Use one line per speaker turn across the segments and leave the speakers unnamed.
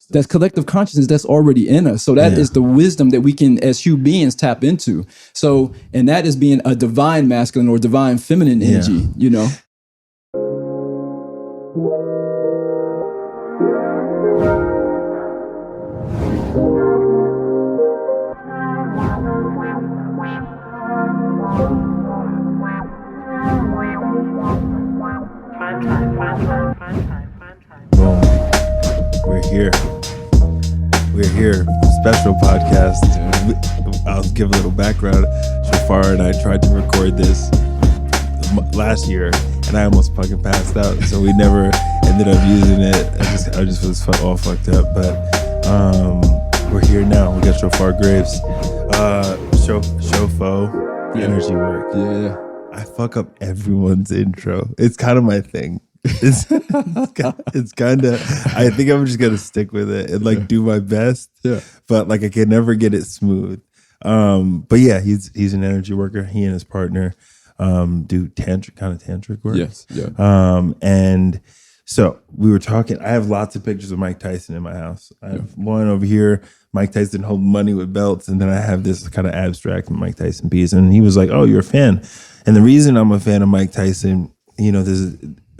That's collective consciousness that's already in us. So that is the wisdom that we can, as human beings, tap into. So, and that is being a divine masculine or divine feminine energy, you know?
We're here. Special podcast. I'll give a little background. Shofar and I tried to record this last year, and I almost fucking passed out. So we never ended up using it. I just was all fucked up. But we're here now. We got Shofar Graves. Fo Energy work.
Yeah.
I fuck up everyone's intro. It's kind of my thing. It's kind of, I think I'm just gonna stick with it and like do my best.
Yeah.
But like I can never get it smooth. But yeah, he's an energy worker. He and his partner do tantric work.
Yes. Yeah.
And so we were talking. I have lots of pictures of Mike Tyson in my house. I have one over here, Mike Tyson holding money with belts, and then I have this kind of abstract Mike Tyson piece. And he was like, "Oh, you're a fan." And the reason I'm a fan of Mike Tyson, you know,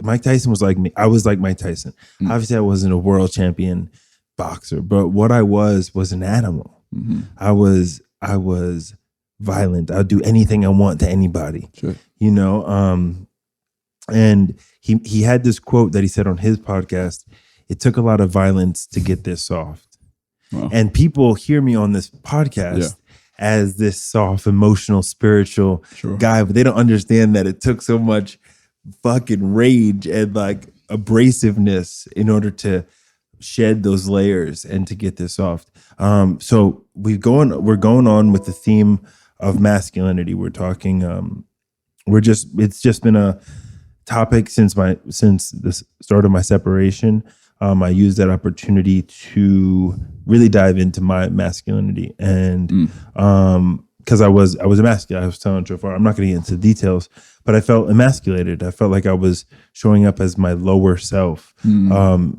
Mike Tyson was like me. I was like Mike Tyson. Mm-hmm. Obviously, I wasn't a world champion boxer, but what I was an animal. Mm-hmm. I was violent. I'd do anything I want to anybody.
Sure.
You know, and he had this quote that he said on his podcast. It took a lot of violence to get this soft. Wow. And people hear me on this podcast as this soft, emotional, spiritual guy, but they don't understand that it took so much fucking rage and like abrasiveness in order to shed those layers and to get this soft. So we're going on with the theme of masculinity. We're talking. It's just been a topic since the start of my separation. I used that opportunity to really dive into my masculinity, and because I was emasculated. I was telling Shofar, I'm not going to get into details, but I felt emasculated. I felt like I was showing up as my lower self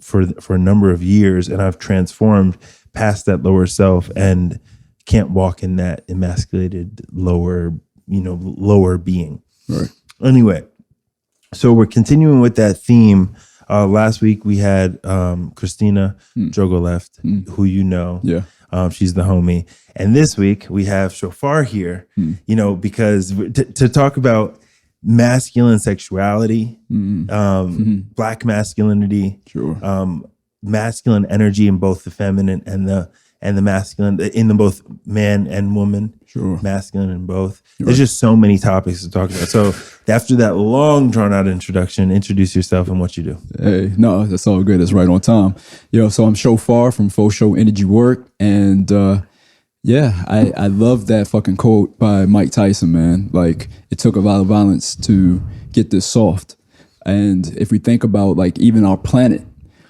for a number of years, and I've transformed past that lower self and can't walk in that emasculated lower being.
Right.
Anyway, so we're continuing with that theme. Last week we had Christina Jogoleft, who you know.
Yeah.
She's the homie. And this week we have Shophar here, you know, because to talk about masculine sexuality, Black masculinity, masculine energy in both the feminine and the masculine, in the both man and woman, masculine in both. There's just so many topics to talk about. So after that long drawn out introduction, introduce yourself and what you do.
Hey, no, that's all good. That's right on time. So I'm Shophar from Fo Sho Energy work. And I love that fucking quote by Mike Tyson, man. Like, it took a lot of violence to get this soft. And if we think about like even our planet,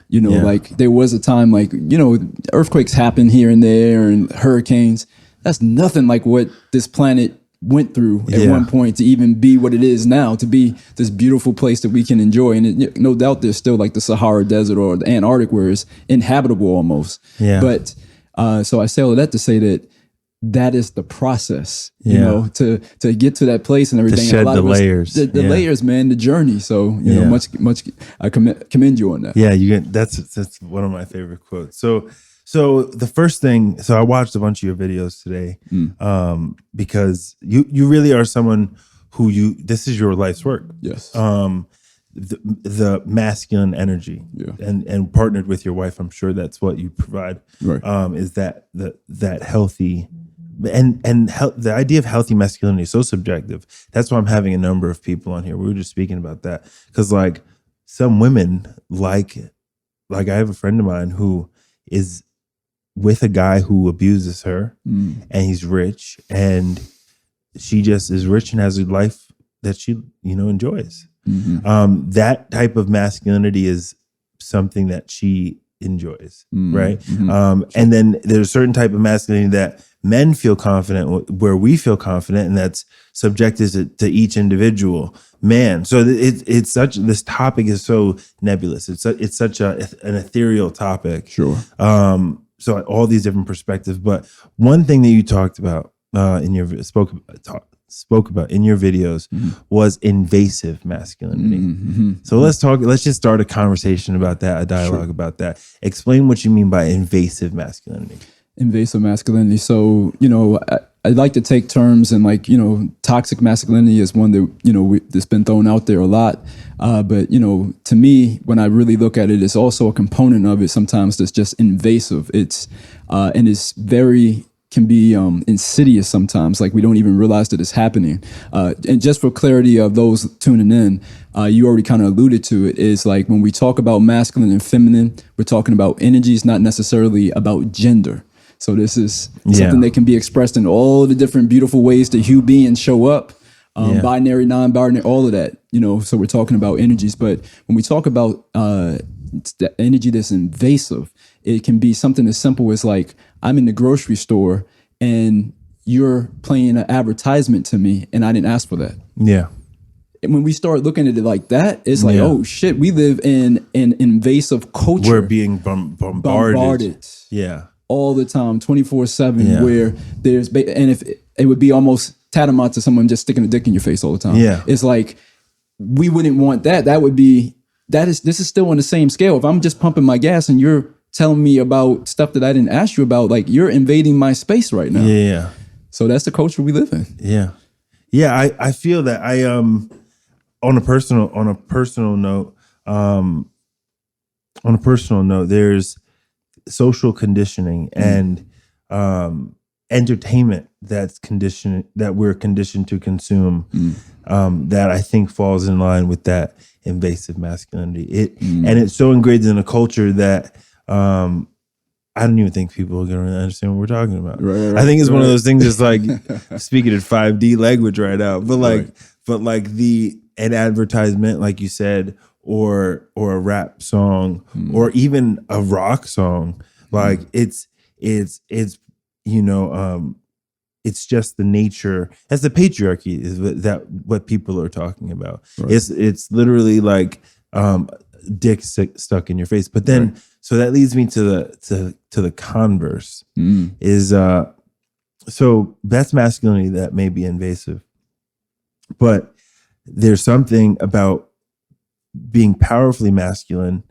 you know, like there was a time like, you know, earthquakes happen here and there and hurricanes. That's nothing like what this planet went through at one point to even be what it is now, to be this beautiful place that we can enjoy. And no doubt there's still like the Sahara Desert or the Antarctic where it's inhabitable almost. Yeah. But so I say all of that to say that is the process, you know, to get to that place and everything.
To shed
and a lot
the
of us,
layers.
The layers, man, the journey. So, you know, much, I commend you on that.
Yeah, that's one of my favorite quotes. So the first thing, I watched a bunch of your videos today because you really are someone who this is your life's work.
Yes.
The masculine energy and partnered with your wife, I'm sure that's what you provide. Right. Is that healthy and the idea of healthy masculinity is so subjective. That's why I'm having a number of people on here. We were just speaking about that because like some women like I have a friend of mine who is with a guy who abuses her and he's rich and she just is rich and has a life that she, you know, enjoys. Mm-hmm. That type of masculinity is something that she enjoys, right? Mm-hmm. And then there's a certain type of masculinity that men feel confident where we feel confident, and that's subjective to each individual man. So it's such, this topic is so nebulous. It's such an ethereal topic.
Sure.
So all these different perspectives. But one thing that you talked about spoke about in your videos was invasive masculinity. So let's just start a conversation about that, a dialogue about that. Explain what you mean by invasive masculinity.
Invasive masculinity. So, I like to take terms, and toxic masculinity is one that, that's been thrown out there a lot. But, to me, when I really look at it, it's also a component of it sometimes that's just invasive. And it's can be insidious sometimes, like we don't even realize that it's happening. And just for clarity of those tuning in, you already kind of alluded to it, is like when we talk about masculine and feminine, we're talking about energies, not necessarily about gender. So this is something that can be expressed in all the different beautiful ways that human beings show up, binary, non-binary, all of that, so we're talking about energies. But when we talk about the energy that's invasive, it can be something as simple as like, I'm in the grocery store and you're playing an advertisement to me and I didn't ask for that.
Yeah.
And when we start looking at it like that, it's like, oh shit, we live in an invasive culture.
We're being bombarded. Yeah.
All the time, 24/7, where there's, and if it would be almost tantamount to someone just sticking a dick in your face all the time. Yeah. It's like, we wouldn't want that. This is still on the same scale. If I'm just pumping my gas and you're telling me about stuff that I didn't ask you about, like, you're invading my space right now.
Yeah.
So that's the culture we live in.
Yeah. Yeah. I feel that on a personal note, there's social conditioning and entertainment that we're conditioned to consume, that I think falls in line with that invasive masculinity. And it's so ingrained in a culture that I don't even think people are going to really understand what we're talking about. Right, I think it's one of those things that's like speaking in 5D language right now, but like an advertisement, like you said, or a rap song, or even a rock song, like it's just the nature. That's the patriarchy, is what people are talking about. Right. It's literally like dick stuck in your face. But then, so that leads me to the converse. Is so that's masculinity that may be invasive, but there's something about being powerfully masculine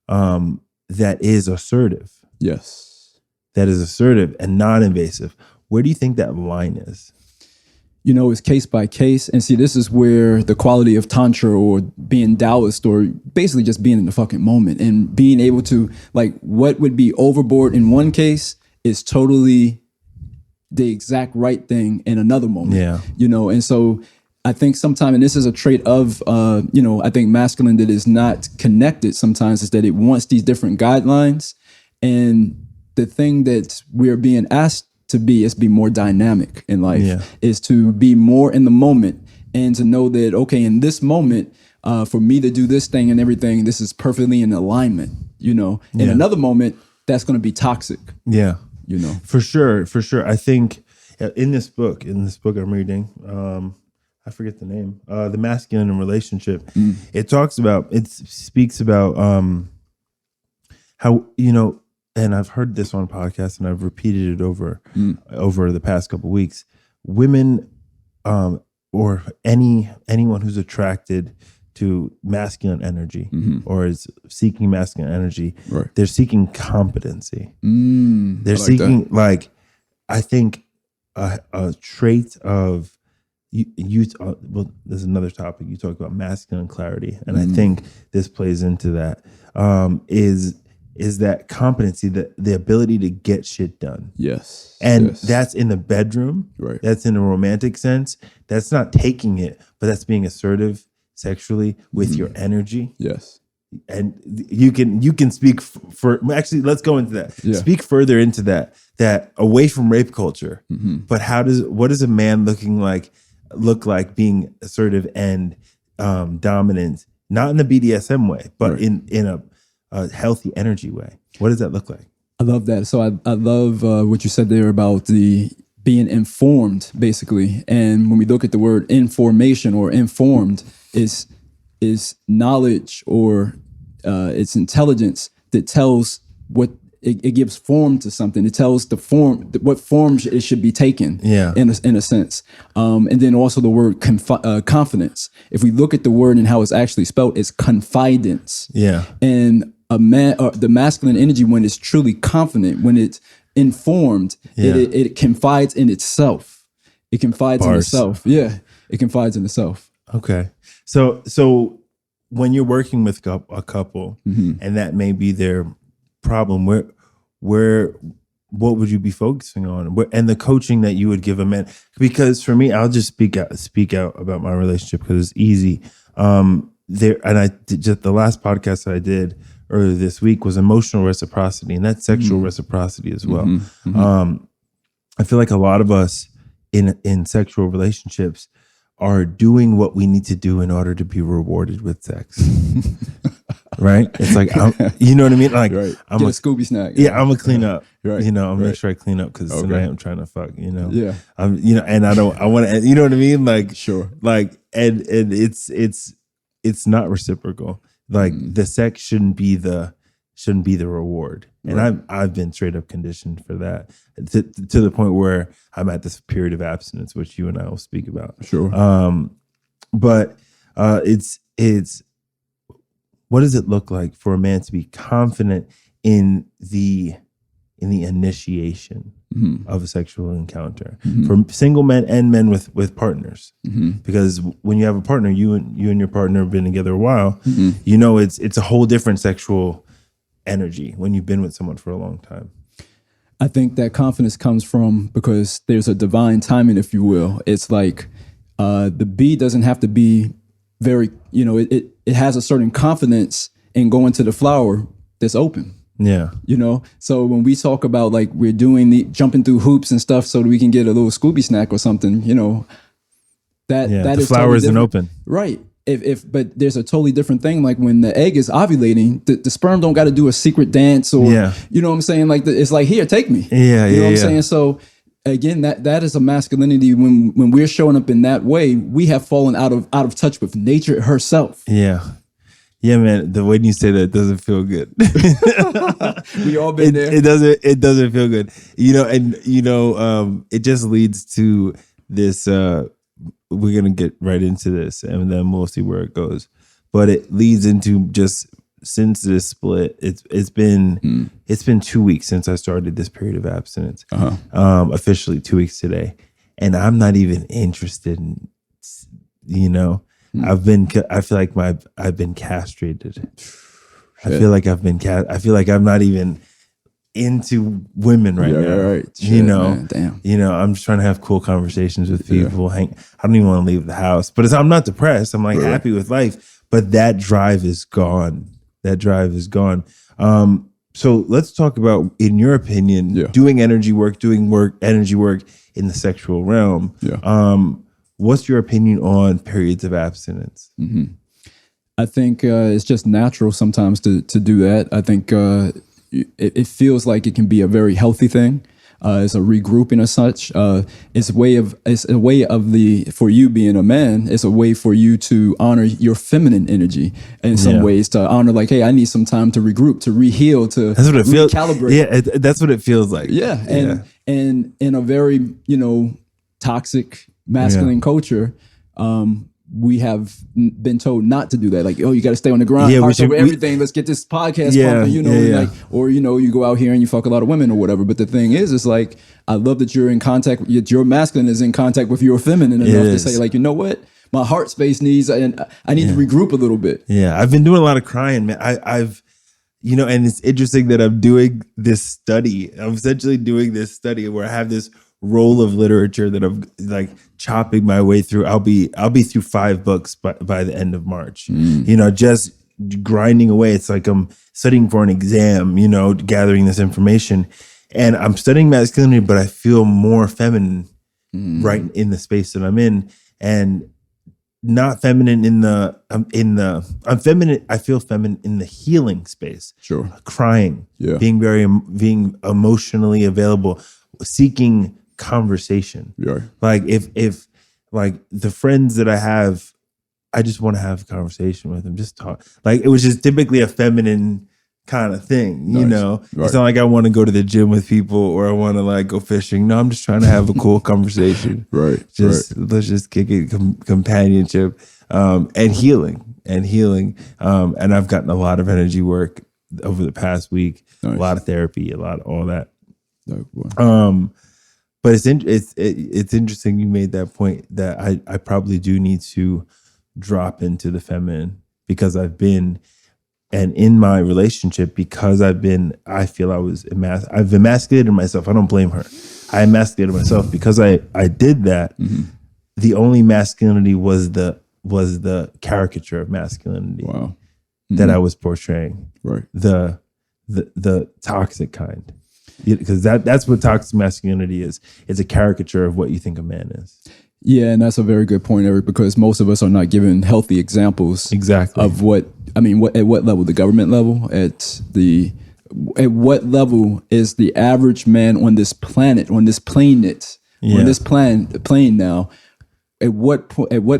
that is assertive.
Yes.
That is assertive and not invasive. Where do you think that line is?
It's case by case. And see, this is where the quality of Tantra or being Taoist, or basically just being in the fucking moment and being able to, like, what would be overboard in one case is totally the exact right thing in another moment. Yeah. And so I think sometimes, and this is a trait of, I think masculine that is not connected sometimes, is that it wants these different guidelines. And the thing that we're being asked to be is be more dynamic in life, is to be more in the moment and to know that, okay, in this moment, for me to do this thing and everything, this is perfectly in alignment, In another moment, that's going to be toxic. Yeah.
For sure. I think in this book I'm reading, I forget the name, The Masculine and Relationship. It speaks about how, and I've heard this on podcasts and I've repeated it over the past couple of weeks. Women, or anyone who's attracted to masculine energy or is seeking masculine energy, they're seeking competency. They're seeking I think a trait of well, there's another topic you talked about, masculine clarity, and I think this plays into that. Is that competency, the ability to get shit done. Yes. And that's in the bedroom. Right. That's in a romantic sense. That's not taking it, but that's being assertive sexually with your energy. Yes. And you can speak for actually, let's go into that. Yeah. Speak further into that away from rape culture. But what does a man look like being assertive and dominant, not in the BDSM way, but in a healthy energy way? What does that look like?
I love that. So I love what you said there about the being informed, basically. And when we look at the word information or informed, is knowledge or it's intelligence that tells what it gives form to something. It tells the form, what form it should be taken.
Yeah.
In a sense. And then also the word confidence. If we look at the word and how it's actually spelled, it's confidence.
Yeah.
And the masculine energy, when it's truly confident, when it's informed, it confides in itself. It confides in itself. Yeah, it confides in itself.
Okay. So when you're working with a couple, and that may be their problem, what would you be focusing on? And the coaching that you would give a man? Because for me, I'll just speak out about my relationship because it's easy. Just the last podcast that I did earlier this week was emotional reciprocity, and that's sexual reciprocity as well. I feel like a lot of us in sexual relationships are doing what we need to do in order to be rewarded with sex. Right? It's like, you know what I mean? Like,
right.
I'm
Get
a
a Scooby snack.
Yeah, I'm gonna clean up.
Right.
You know, I'm make sure I clean up because tonight I'm trying to fuck. You know.
Yeah.
And I want to. You know what I mean? Like,
sure.
Like, and it's not reciprocal. Like the sex shouldn't be the reward. And I've been straight up conditioned for that to the point where I'm at this period of abstinence, which you and I will speak about.
Sure.
But it's what does it look like for a man to be confident in the initiation of a sexual encounter for single men and men with partners? Because when you have a partner, you and your partner have been together a while, you know, it's a whole different sexual energy when you've been with someone for a long time.
I think that confidence comes from because there's a divine timing, if you will. It's like the bee doesn't have to be very, you know, it has a certain confidence in going to the flower that's open.
Yeah.
You know, so when we talk about like we're doing jumping through hoops and stuff so that we can get a little Scooby snack or something, you know, that
the
is
flower
totally
isn't
different.
open.
Right. But there's a totally different thing. Like when the egg is ovulating, the sperm don't got to do a secret dance or, you know what I'm saying? Like it's like, here, take me.
Yeah.
You know what I'm saying? So again, that is a masculinity. When we're showing up in that way, we have fallen out of touch with nature herself.
Yeah. Yeah, man. The way you say that doesn't feel good.
We all been there.
It doesn't feel good. You know, and you know, it just leads to this. We're gonna get right into this, and then we'll see where it goes. But it leads into just since this split, it's been 2 weeks since I started this period of abstinence. Officially 2 weeks today, and I'm not even interested in, you know. I feel like I've been castrated. I feel like I feel like I'm not even into women right now.
Right. Shit,
you know,
man. Damn.
You know, I'm just trying to have cool conversations with people. I don't even want to leave the house, but I'm not depressed. I'm like happy with life, but that drive is gone. So let's talk about, in your opinion, doing energy work in the sexual realm. What's your opinion on periods of abstinence?
I think it's just natural sometimes to do that. I think it feels like it can be a very healthy thing. It's a regrouping as such. It's a way for you being a man. It's a way for you to honor your feminine energy in some ways, to honor like, hey, I need some time to regroup, to reheal, to recalibrate.
Yeah, that's what it feels like.
Yeah, and in a very, you know, toxic masculine culture, we have been told not to do that. Like, oh, you got to stay on the grind, over everything. Let's get this podcast pumping, you know, like, or, you know, you go out here and you fuck a lot of women or whatever. But the thing is like, I love that you're in contact, your masculine is in contact with your feminine enough to say like, you know what? My heart space needs, and I need to regroup a little bit. Yeah.
I've been doing a lot of crying, man. I've, you know, and it's interesting that I'm doing this study. I'm essentially doing this study where I have this roll of literature that I'm like chopping my way through. I'll be through 5 books by the end of March. You know, just grinding away. It's like I'm studying for an exam, you know, gathering this information. And I'm studying masculinity, but I feel more feminine right in the space that I'm in. And not feminine I'm feminine. I feel feminine in the healing space.
Sure.
Crying, being emotionally available, seeking conversation.
Yeah.
Like if like the friends that I have, I just want to have a conversation with them, just talk. Like it was just typically a feminine kind of thing, you know. Right. It's not like I want to go to the gym with people or I want to like go fishing. No, I'm just trying to have a cool conversation.
Right.
Let's just kick it, companionship, and healing. And I've gotten a lot of energy work over the past week. Nice. A lot of therapy, a lot of all that. But it's interesting you made that point that I probably do need to drop into the feminine because I've been, and in my relationship, because I feel I've emasculated myself. I don't blame her. I emasculated myself because I did that. Mm-hmm. The only masculinity was the caricature of masculinity that I was portraying.
Right.
The toxic kind. Because that's what toxic masculinity is. It's a caricature of what you think a man is.
Yeah, and that's a very good point, Eric, because most of us are not given healthy examples of at what level, the government level, at what level is the average man on this planet, on this planet, on this plane now, at what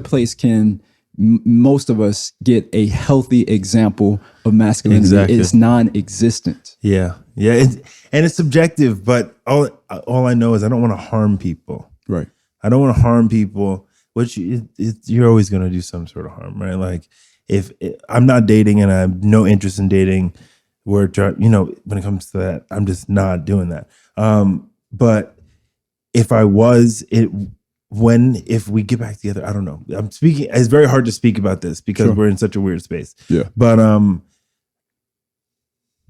place can most of us get a healthy example of masculinity? Exactly. It's non-existent.
Yeah. And it's subjective, but all I know is I don't want to harm people.
Right.
I don't want to harm people, which you're always going to do some sort of harm, right? Like if I'm not dating and I have no interest in dating, when it comes to that, I'm just not doing that. But if I was, if we get back together, I don't know. I'm speaking. It's very hard to speak about this because we're in such a weird space.
Yeah.
But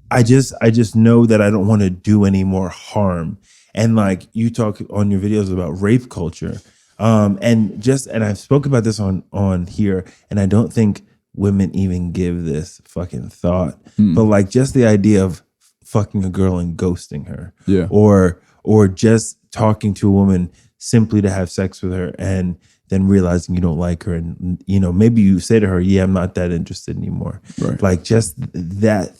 I just know that I don't want to do any more harm. And like you talk on your videos about rape culture, and I've spoken about this on here, and I don't think women even give this fucking thought. But like just the idea of fucking a girl and ghosting her, or just talking to a woman simply to have sex with her and then realizing you don't like her, and maybe you say to her, "Yeah, I'm not that interested anymore."
Right.
Like just that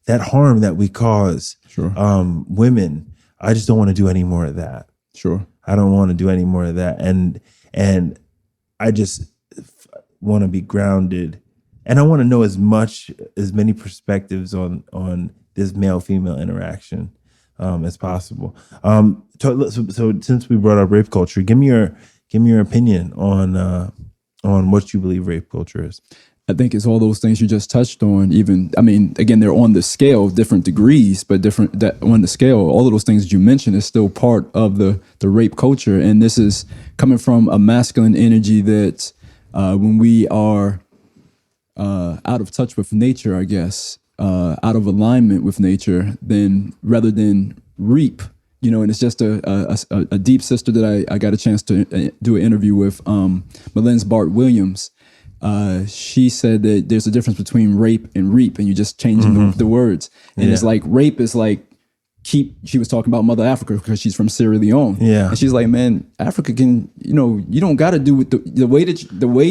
harm that we cause women. I just don't want to do any more of that.
Sure.
I don't want to do any more of that. And I just want to be grounded. And I want to know as many perspectives on this male-female interaction as possible. So since we brought up rape culture, give me your opinion on what you believe rape culture is.
I think it's all those things you just touched on. Again, they're on the scale, different degrees, but on the scale, all of those things that you mentioned is still part of the rape culture. And this is coming from a masculine energy that when we are out of touch with nature, I guess, out of alignment with nature, then rather than reap, and it's just a deep sister that I got a chance to do an interview with, Melens Bart Williams. She said that there's a difference between rape and reap, and you're just changing the words. And it's like rape is like she was talking about Mother Africa because she's from Sierra Leone. Yeah. And she's like, man, Africa can, you don't got to do with the way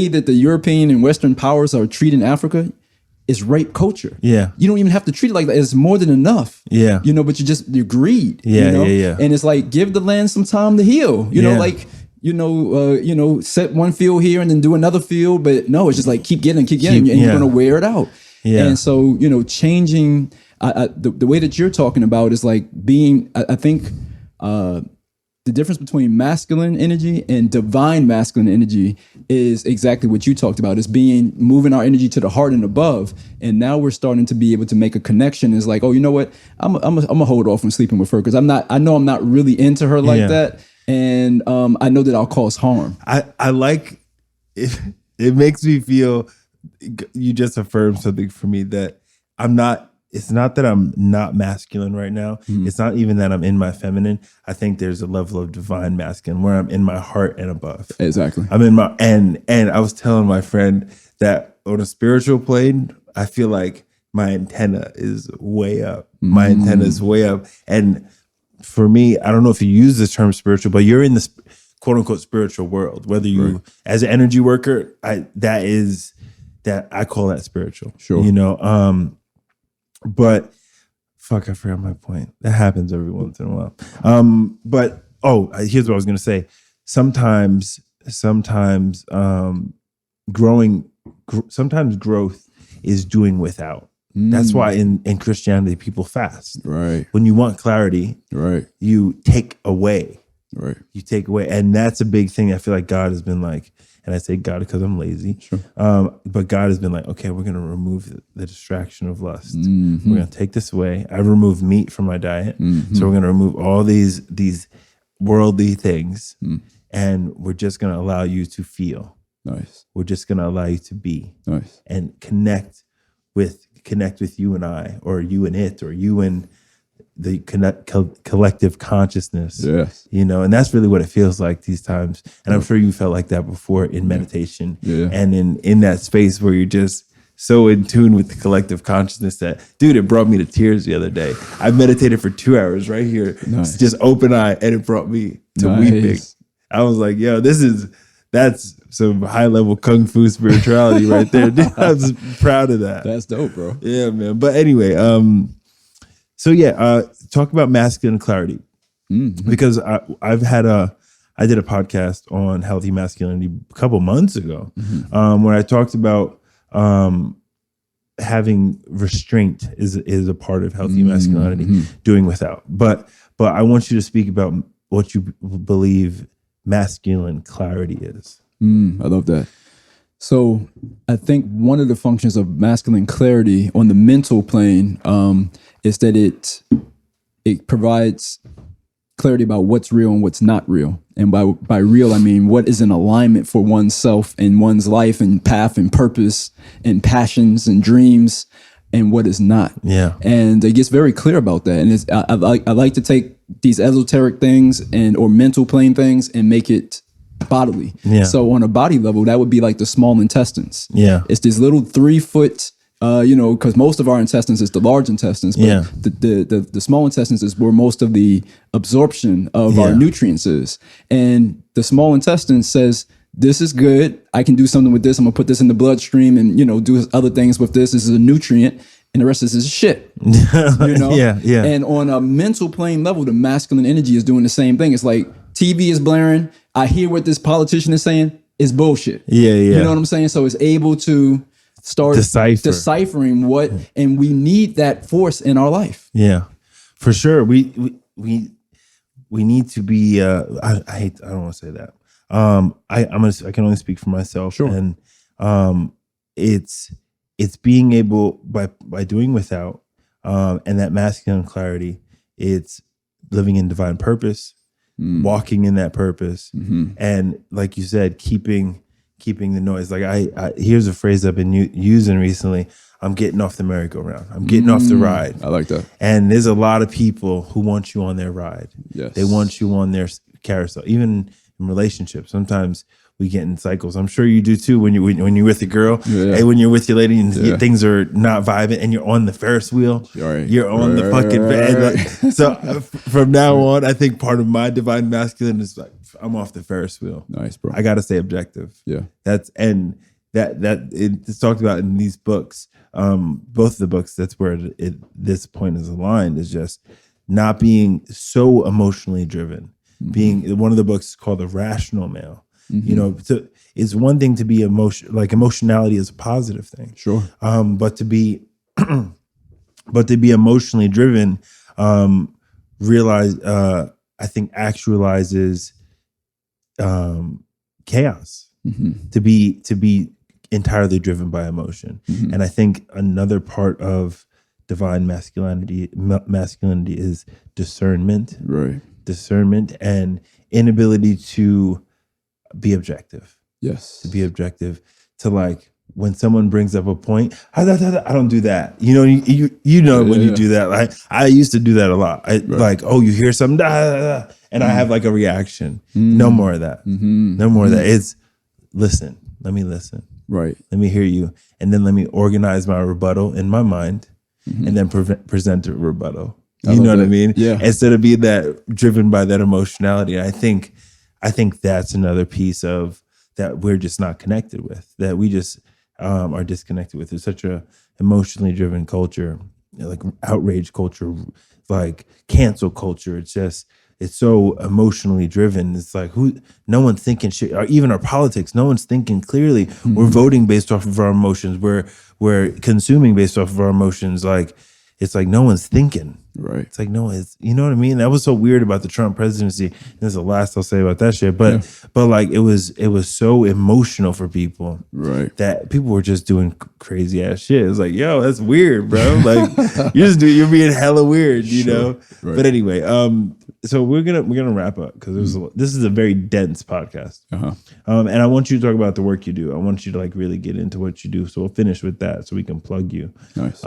that the European and Western powers are treating Africa is rape culture. Yeah. You don't even have to treat it like that. It's more than enough. Yeah. But you're greed. Yeah. Yeah. And it's like, give the land some time to heal, set one field here and then do another field. But no, it's just like keep getting, and you're going to wear it out. Yeah. And so, changing the way that you're talking about is like being, I think the difference between masculine energy and divine masculine energy is exactly what you talked about. It's moving our energy to the heart and above. And now we're starting to be able to make a connection. It's like, oh, you know what? I'm gonna hold off on sleeping with her because I know I'm not really into her like that. And I know that I'll cause harm.
I like it. It makes me feel, you just affirmed something for me that it's not that I'm not masculine right now. Mm-hmm. It's not even that I'm in my feminine. I think there's a level of divine masculine where I'm in my heart and above.
Exactly.
I'm in my, and I was telling my friend that on a spiritual plane, I feel like my antenna is way up. My antenna is way up. And for me, I don't know if you use this term spiritual, but you're in this quote unquote spiritual world. Whether you as an energy worker, I call that spiritual.
Sure.
You know, but fuck, I forgot my point. That happens every once in a while. But here's what I was gonna say. Sometimes growth is doing without. That's why in Christianity people fast.
Right.
When you want clarity,
right,
you take away.
Right.
You take away. And that's a big thing. I feel like God has been like, and I say God because I'm lazy.
Sure.
But God has been like, okay, we're going to remove the distraction of lust. Mm-hmm. We're going to take this away. I removed meat from my diet. Mm-hmm. So we're going to remove all these worldly things. And we're just going to allow you to feel.
Nice.
We're just going to allow you to be.
Nice.
And connect with you and I, or you and it, or you and the collective consciousness.
Yes.
You know, and that's really what it feels like these times. And I'm sure you felt like that before in meditation.
Yeah.
And in that space where you're just so in tune with the collective consciousness that, dude, it brought me to tears the other day. I meditated for 2 hours right here, just open eye, and it brought me to weeping. I was like, yo, that's some high level kung fu spirituality right there. Dude, I was proud of that.
That's dope, bro.
Yeah, man. But anyway, talk about masculine clarity. Because I did a podcast on healthy masculinity a couple months ago, where I talked about having restraint is a part of healthy masculinity, doing without. But I want you to speak about what you believe masculine clarity is.
I love that. So I think one of the functions of masculine clarity on the mental plane is that it provides clarity about what's real and what's not real. And by real, I mean what is in alignment for oneself and one's life and path and purpose and passions and dreams, and what is not.
Yeah.
And it gets very clear about that. And I like to take these esoteric things or mental plane things and make it bodily.
Yeah.
So on a body level, that would be like the small intestines.
Yeah.
It's this little 3 foot, because most of our intestines is the large intestines, but the small intestines is where most of the absorption of our nutrients is. And the small intestine says, this is good. I can do something with this. I'm gonna put this in the bloodstream and, do other things with this. This is a nutrient. And the rest of this is shit.
Yeah.
And on a mental plane level, the masculine energy is doing the same thing. It's like TV is blaring. I hear what this politician is saying. It's bullshit.
Yeah.
You know what I'm saying? So it's able to start deciphering what, and we need that force in our life.
Yeah, for sure. We need to be. I don't want to say that. I can only speak for myself.
Sure.
And it's being able by doing without, and that masculine clarity. It's living in divine purpose, walking in that purpose, and like you said, keeping the noise. Like I here's a phrase I've been using recently. I'm getting off the merry-go-round. I'm getting off the ride.
I like that.
And there's a lot of people who want you on their ride.
Yes.
They want you on their carousel. Even in relationships, sometimes we get in cycles. I'm sure you do too when you're with a girl. Yeah. And when you're with your lady and things are not vibing and you're on the Ferris wheel.
Right.
You're on the fucking bed. So from now on, I think part of my divine masculine is like, I'm off the Ferris wheel.
Nice, bro.
I got to stay objective.
Yeah.
That it's talked about in these books. Both of the books, that's where this point is aligned, is just not being so emotionally driven. Being one of the books is called The Rational Male. It's one thing to be emotionality is a positive thing.
Sure.
But to be emotionally driven, I think actualizes chaos. To be entirely driven by emotion. And I think another part of divine masculinity is discernment.
Right.
Discernment and inability to be objective.
Yes.
To be objective. To like when someone brings up a point, I don't do that. You know when you do that. Like I used to do that a lot. Like, oh, you hear something, and I have like a reaction. No more of that. No more of that. It's listen. Let me listen.
Right.
Let me hear you, and then let me organize my rebuttal in my mind, and then present a rebuttal. You know what I mean?
Yeah.
Instead of being that driven by that emotionality, I think I think that's another piece of that we're just not connected with, that we just are disconnected with. It's such a emotionally driven culture, like outrage culture, like cancel culture. It's so emotionally driven. It's like no one's thinking shit, or even our politics, no one's thinking clearly. We're voting based off of our emotions. We're consuming based off of our emotions. Like, it's like no one's thinking.
Right.
It's like you know what I mean? That was so weird about the Trump presidency. And that's the last I'll say about that shit. But like it was so emotional for people.
Right.
That people were just doing crazy ass shit. It's like, yo, that's weird, bro. Like you're being hella weird, you know? Right. But anyway, so we're gonna wrap up because this is a very dense podcast. And I want you to talk about the work you do. I want you to like really get into what you do. So we'll finish with that so we can plug you.
Nice.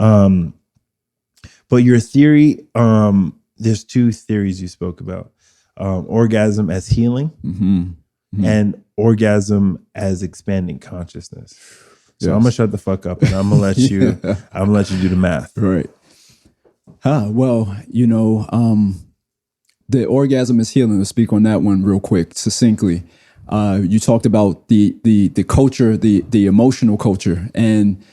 But your theory, there's two theories you spoke about. Orgasm as healing and orgasm as expanding consciousness. So I'm gonna shut the fuck up and I'm gonna let you do the math.
Right. Well, the orgasm is healing. To speak on that one real quick, succinctly. You talked about the culture, the emotional culture, and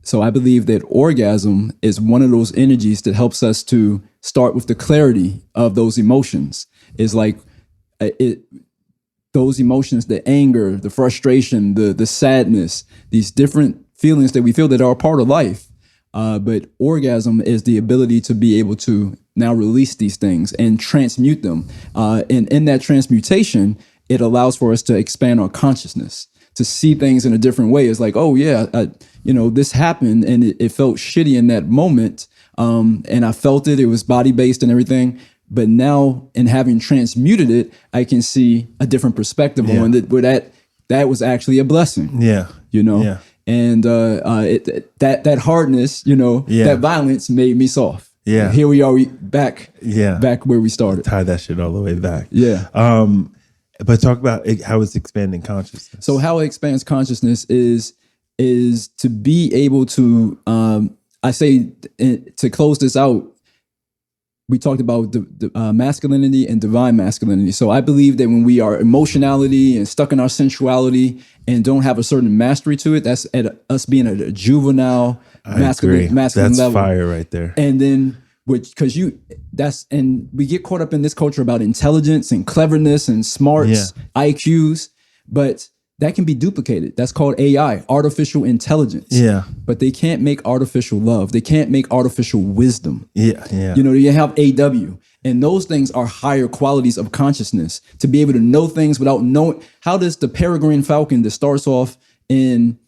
so I believe that orgasm is one of those energies that helps us to start with the clarity of those emotions. It's like those emotions, the anger, the frustration, the sadness, these different feelings that we feel that are a part of life. But orgasm is the ability to be able to now release these things and transmute them. And in that transmutation, it allows for us to expand our consciousness, to see things in a different way. It's like, oh yeah, this happened and it felt shitty in that moment. And I felt it was body-based and everything. But now in having transmuted it, I can see a different perspective on it, where that was actually a blessing.
Yeah.
Yeah. And that hardness, that violence made me soft.
Yeah.
And here we are back where we started.
Tie that shit all the way back.
Yeah.
But talk about how it's expanding consciousness.
So how it expands consciousness is to be able to, I say to close this out, we talked about the masculinity and divine masculinity. So I believe that when we are emotionality and stuck in our sensuality and don't have a certain mastery to it, that's at us being at a juvenile masculine
that's
level.
Fire right there.
And then and we get caught up in this culture about intelligence and cleverness and smarts, IQs, but that can be duplicated. That's called AI, artificial intelligence.
Yeah.
But they can't make artificial love. They can't make artificial wisdom.
Yeah.
You have AW, and those things are higher qualities of consciousness, to be able to know things without knowing. How does the peregrine falcon that starts off in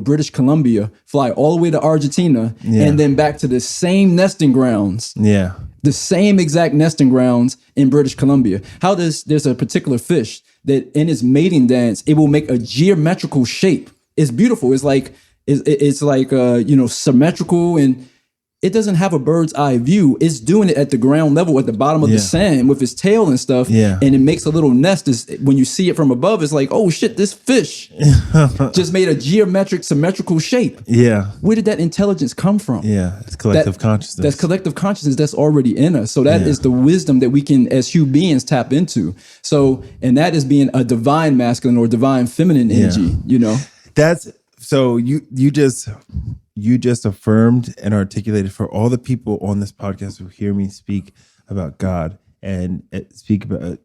British Columbia fly all the way to Argentina and then back to the same nesting grounds?
Yeah.
The same exact nesting grounds in British Columbia. There's a particular fish that in its mating dance, it will make a geometrical shape. It's beautiful. It's like symmetrical, and it doesn't have a bird's eye view. It's doing it at the ground level, at the bottom of the sand with its tail and stuff.
Yeah.
And it makes a little nest. When you see it from above, it's like, oh shit, this fish just made a geometric, symmetrical shape.
Yeah.
Where did that intelligence come from?
Yeah. It's collective consciousness.
That's collective consciousness that's already in us. So that is the wisdom that we can, as human beings, tap into. So, and that is being a divine masculine or divine feminine energy,
That's, so you just affirmed and articulated for all the people on this podcast who hear me speak about God and speak about,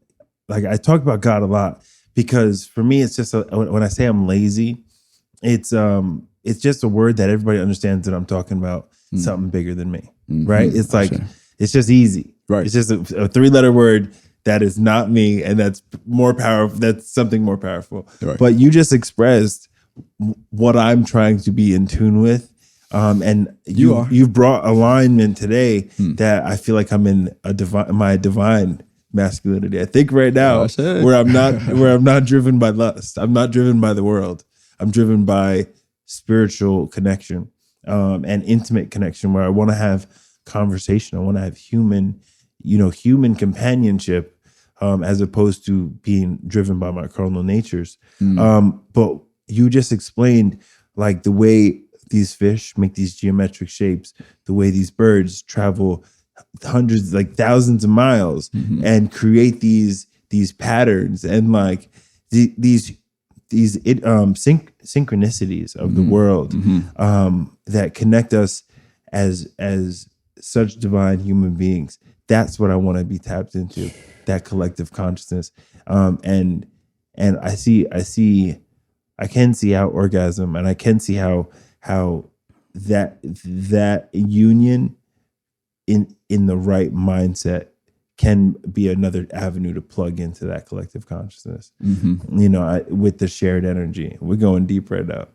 like, I talk about God a lot because for me, it's just when I say I'm lazy, it's just a word that everybody understands that I'm talking about something bigger than me, right? It's like, it's just easy.
Right.
It's just a 3-letter word that is not me, and that's more powerful. That's something more powerful.
Right.
But you just expressed what I'm trying to be in tune with. And you've brought alignment today that I feel like I'm in my divine masculinity. I think right now where I'm not driven by lust. I'm not driven by the world. I'm driven by spiritual connection, and intimate connection, where I want to have conversation. I want to have human companionship, as opposed to being driven by my carnal natures. But you just explained, like, the way these fish make these geometric shapes, the way these birds travel hundreds, like thousands of miles and create these these patterns and like these synchronicities of the world that connect us as such divine human beings. That's what I want to be tapped into, that collective consciousness. And I can see how orgasm, and I can see how that union in the right mindset can be another avenue to plug into that collective consciousness. You know, with the shared energy. We're going deep right now.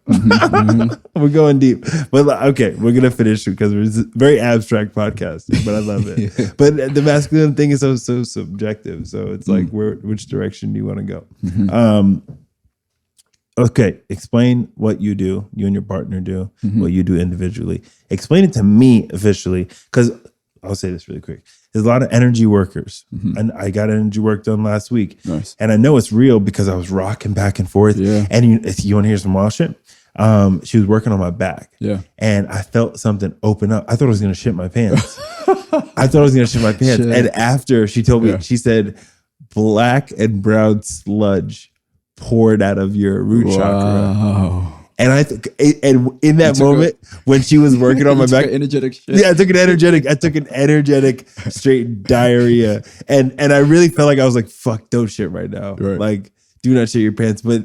We're going deep. But okay, we're going to finish because it's a very abstract podcast, but I love it. But the masculine thing is so subjective. So it's like, which direction do you want to go? Okay, explain what you do, you and your partner do, what you do individually. Explain it to me officially, because I'll say this really quick. There's a lot of energy workers. And I got energy work done last week.
Nice.
And I know it's real because I was rocking back and forth.
Yeah.
And you want to hear some wild shit? She was working on my back.
Yeah.
And I felt something open up. I thought I was going to shit my pants. Shit. And after she told me, she said, black and brown sludge poured out of your root chakra. And and in that moment when she was working on my back,
energetic shit.
Yeah, I took an energetic straight diarrhea. And I really felt like I was like, fuck, don't shit right now.
Right.
Like, do not shit your pants. But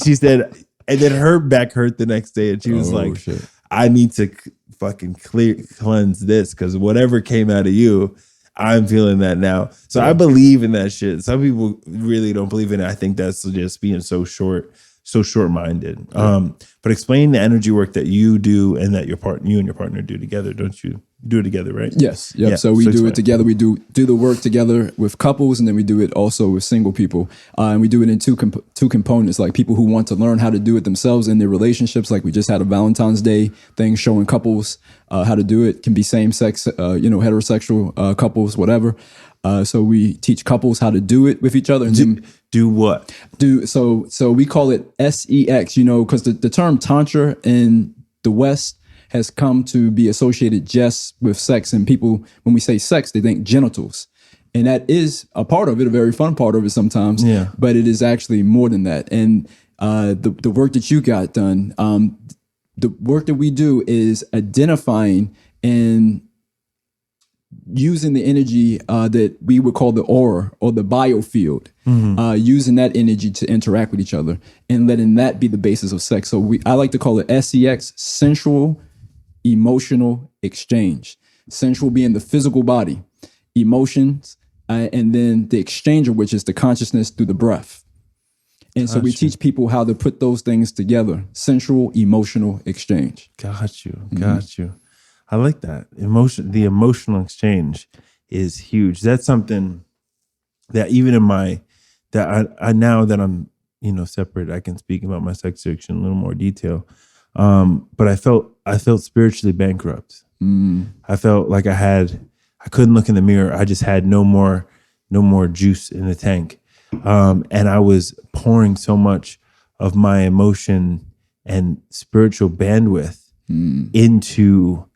she said, and then her back hurt the next day. And she was
shit.
I need to fucking cleanse this, because whatever came out of you, I'm feeling that now. So I believe in that shit. Some people really don't believe in it. I think that's just being so short-minded. But explain the energy work that you do and that you and your partner do together. Don't you do it together, right?
Yes. Yep.
Yeah,
So we do
explain.
it together. We do the work together with couples, and then we do it also with single people. And we do it in two components, like people who want to learn how to do it themselves in their relationships. Like we just had a Valentine's Day thing showing couples how to do it. Can be same-sex, heterosexual couples, whatever. So we teach couples how to do it with each other. And
do what?
So we call it sex, because the term tantra in the West has come to be associated just with sex. And people, when we say sex, they think genitals. And that is a part of it, a very fun part of it sometimes.
Yeah.
But it is actually more than that. And the work that you got done, the work that we do is identifying and using the energy that we would call the aura or the biofield, using that energy to interact with each other and letting that be the basis of sex. So I like to call it SEX, sensual emotional exchange. Sensual being the physical body, emotions, and then the exchange of which is the consciousness through the breath. And so we teach people how to put those things together. Sensual emotional exchange.
Got you. I like that. The emotional exchange is huge. That's something that even in I now that I'm, separate, I can speak about my sex addiction in a little more detail. But I felt spiritually bankrupt. I felt like I couldn't look in the mirror. I just had no more juice in the tank. And I was pouring so much of my emotion and spiritual bandwidth into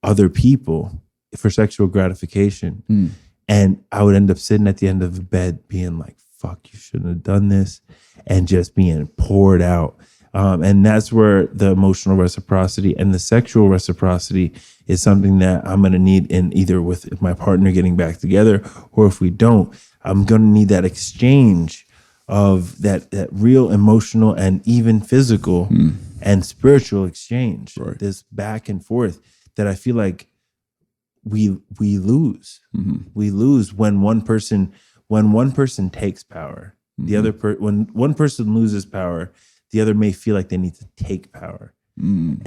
other people for sexual gratification. And I would end up sitting at the end of the bed being like, fuck, you shouldn't have done this, and just being poured out. And that's where the emotional reciprocity and the sexual reciprocity is something that I'm going to need in either with my partner getting back together, or if we don't, I'm going to need that exchange of that real emotional and even physical and spiritual exchange,
right.
This back and forth that I feel like we lose. We lose when one person takes power. The other when one person loses power, the other may feel like they need to take power. And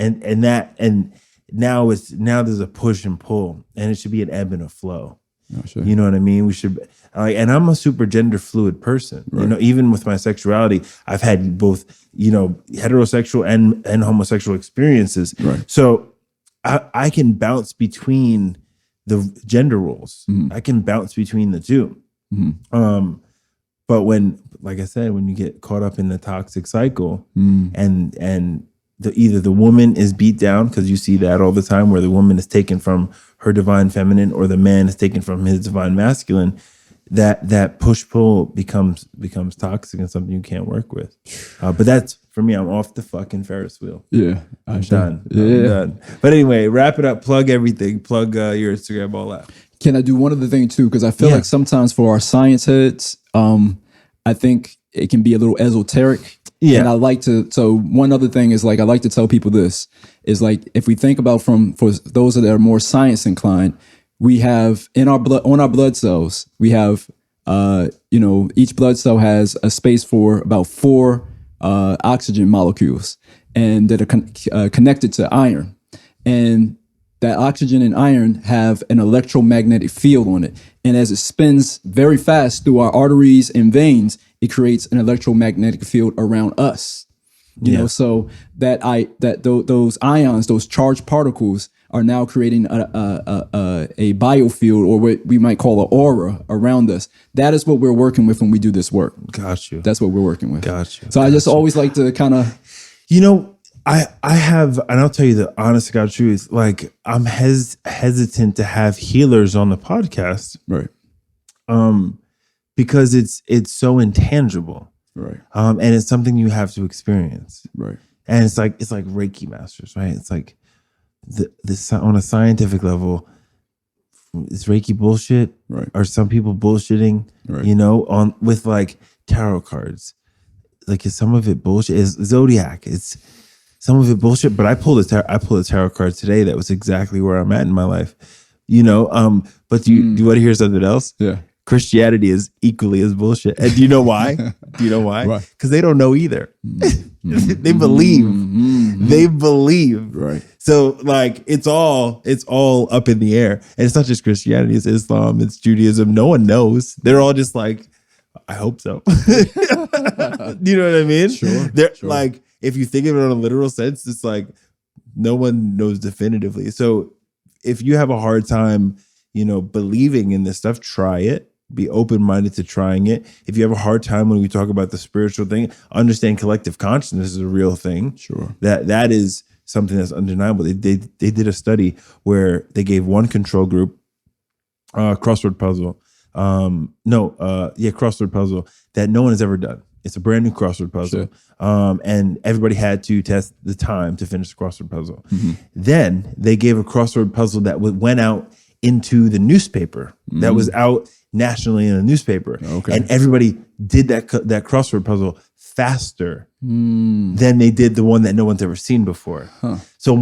now there's a push and pull, and it should be an ebb and a flow.
Oh, sure.
You know what I mean? We should, and I'm a super gender fluid person.
Right.
Even with my sexuality, I've had both, heterosexual and homosexual experiences.
Right.
So I can bounce between the gender roles. I can bounce between the two. But like I said, when you get caught up in the toxic cycle and either the woman is beat down, because you see that all the time, where the woman is taken from her divine feminine or the man is taken from his divine masculine, that push-pull becomes toxic and something you can't work with. But that's, for me, I'm off the fucking Ferris wheel.
Yeah.
I'm done.
Yeah.
I'm done. But anyway, wrap it up. Plug everything. Plug your Instagram, all that.
Can I do one other thing too? Because I feel like sometimes for our science heads, I think it can be a little esoteric.
Yeah.
And I like to, so one other thing is like, I like to tell people this, is like, if we think about for those that are more science inclined, we have in our blood, on our blood cells, we have, each blood cell has a space for about 4 oxygen molecules and that are connected to iron. And that oxygen and iron have an electromagnetic field on it. And as it spins very fast through our arteries and veins, it creates an electromagnetic field around us. You know, so those ions, those charged particles are now creating a biofield, or what we might call an aura around us. That is what we're working with when we do this work.
Got you.
That's what we're working with.
Got you.
So I just always like to kind of...
I have, and I'll tell you the honest to God truth, like I'm hesitant to have healers on the podcast.
Right.
Because it's so intangible.
Right.
And it's something you have to experience.
Right.
And it's like Reiki masters, right? It's like this on a scientific level, is Reiki bullshit?
Right.
Are some people bullshitting?
Right.
With like tarot cards. Like, is some of it bullshit? Is Zodiac? It's some of it bullshit. But I pulled a tarot card today that was exactly where I'm at in my life. But do you want to hear something else?
Yeah.
Christianity is equally as bullshit. And do you know why? Because they don't know either. They believe. They believe.
Right.
So like it's all up in the air. And it's not just Christianity, it's Islam, it's Judaism. No one knows. They're all just like, I hope so. You know what I mean?
Sure.
They're like, if you think of it in a literal sense, it's like no one knows definitively. So if you have a hard time, believing in this stuff, try it. Be open-minded to trying it. If you have a hard time when we talk about the spiritual thing, understand collective consciousness is a real thing.
Sure.
That is something that's undeniable. They did a study where they gave one control group crossword puzzle. Crossword puzzle that no one has ever done. It's a brand new crossword puzzle. Sure. And everybody had to test the time to finish the crossword puzzle. Mm-hmm. Then they gave a crossword puzzle that went out into the newspaper, that was out nationally in a newspaper.
Okay.
And everybody did that crossword puzzle faster than they did the one that no one's ever seen before. Huh. So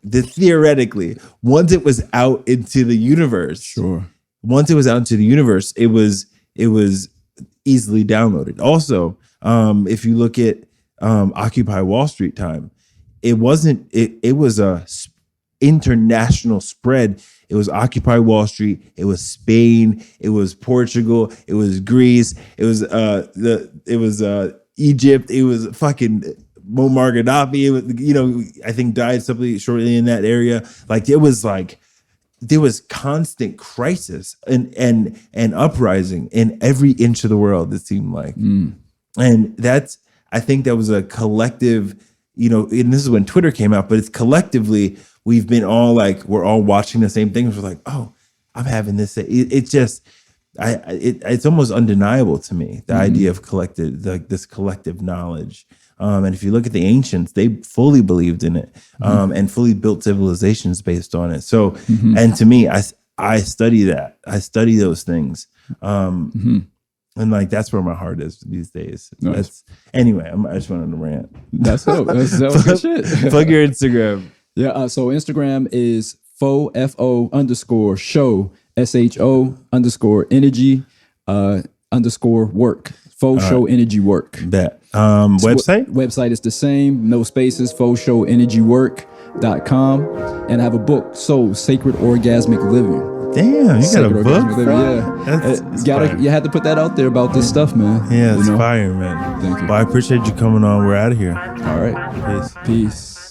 theoretically, once it was out into the universe,
sure.
Once it was out into the universe, it was easily downloaded. Also, if you look at Occupy Wall Street time, it was a international spread. It was Occupy Wall Street. It was Spain. It was Portugal. It was Greece. It was Egypt. It was fucking Muammar Gaddafi. It was, I think died something shortly in that area. Like there was constant crisis and uprising in every inch of the world. It seemed like, and I think that was a collective. And this is when Twitter came out, but it's collectively. We've been all like, we're all watching the same things. We're like, oh, I'm having this. It's just, it's almost undeniable to me, the idea of this collective knowledge. And if you look at the ancients, they fully believed in it and fully built civilizations based on it. So, and to me, I study that. I study those things. And like, that's where my heart is these days.
Nice.
Anyway, I just wanted to rant.
That was good shit.
Plug your Instagram.
Yeah, so Instagram is Fo _Sho SHO _energy _work. Fo Sho Energy work.
Bet. Website?
Website is the same, no spaces, FoShoEnergyWork.com. And I have a book, Soul Sacred Orgasmic Living.
Damn, you got a book?
Yeah. You had to put that out there about this stuff, man.
Yeah, it's fire, man.
Thank you.
Well, I appreciate you coming on. We're out of here.
All right.
Peace.
Peace.